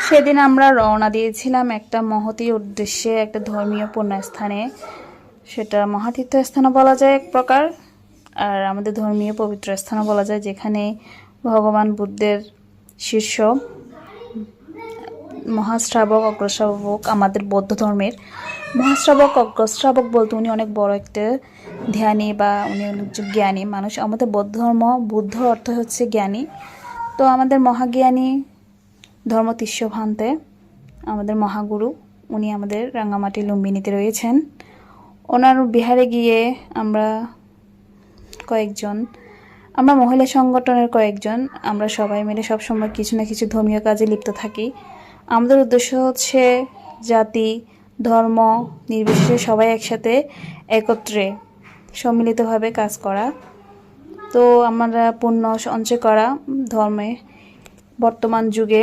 সেদিন আমরা রওনা দিয়েছিলাম একটা মহতী উদ্দেশ্যে, একটা ধর্মীয় পুণ্যস্থানে। সেটা মহাতীর্থস্থানও বলা যায় এক প্রকার, আর আমাদের ধর্মীয় পবিত্র স্থানও বলা যায়, যেখানে ভগবান বুদ্ধের শিষ্য মহাশ্রাবক অগ্রশ্রাবক, আমাদের বৌদ্ধ ধর্মের মহাশ্রাবক অগ্রশ্রাবক বলতে উনি অনেক বড় একটা ধ্যানী বা উনি অনেক জ্ঞানী মানুষ। আমাদের বৌদ্ধ ধর্ম, বুদ্ধ অর্থ হচ্ছে জ্ঞানী। তো আমাদের মহাজ্ঞানী ধর্মতীর্ষ ভান্তে আমাদের মহাগুরু, উনি আমাদের রাঙ্গামাটি লুম্বিনীতে রয়েছেন। ওনার বিহারে গিয়ে আমরা মহিলা সংগঠনের কয়েকজন, আমরা সবাই মিলে সবসময় কিছু না কিছু ধর্মীয় কাজে লিপ্ত থাকি। আমাদের উদ্দেশ্য হচ্ছে জাতি ধর্ম নির্বিশেষে সবাই একসাথে একত্রে সম্মিলিতভাবে কাজ করা। তো আমরা পুণ্য সঞ্চয় করা। ধর্মে বর্তমান যুগে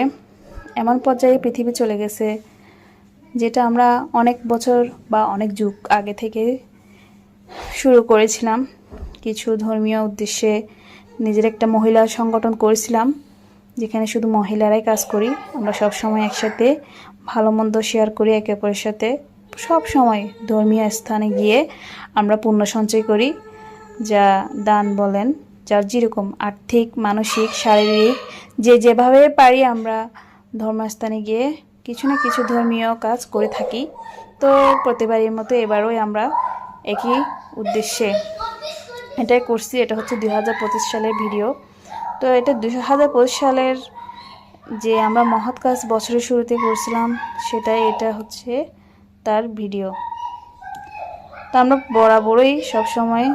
এমন পর্যায়ে পৃথিবী চলে গেছে, যেটা আমরা অনেক বছর বা অনেক যুগ আগে থেকে শুরু করেছিলাম। কিছু ধর্মীয় উদ্দেশ্যে নিজের একটা মহিলা সংগঠন করেছিলাম, যেখানে শুধু মহিলারাই কাজ করি। আমরা সব সময় একসাথে ভালো মন্দ শেয়ার করি একে অপরের সাথে। সব সময় ধর্মীয় স্থানে গিয়ে আমরা পুণ্য সঞ্চয় করি, যা দান বলেন, যার যেরকম আর্থিক মানসিক শারীরিক যেভাবে পারি আমরা ধর্মস্থানে গিয়ে কিছু না কিছু ধর্মীয় কাজ করে থাকি। তো প্রতিবারের মতো এবারও আমরা একই উদ্দেশ্যে এটাই করছি। এটা হচ্ছে 2025 সালের ভিডিও। তো এটা 2025 সালের যে আমরা মহৎ কাজ বছরের শুরুতে করছিলাম, এটা হচ্ছে তার ভিডিও। তো আমরা বরাবরই সবসময়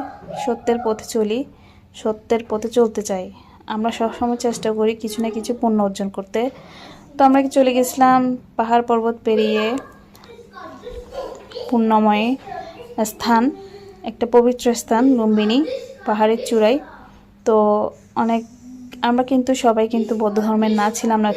সত্যের পথে চলি, সত্যের পথে চলতে চাই। আমরা সবসময় চেষ্টা করি কিছু না কিছু পুণ্য অর্জন করতে। তো আমরা চলে গেছিলাম পাহাড় পর্বত পেরিয়ে পুণ্যময় স্থান, একটা পবিত্র স্থান লুম্বিনী পাহাড়ের চূড়ায়। তো আমরা কিন্তু সবাই কিন্তু বৌদ্ধ ধর্মের না ছিলাম না।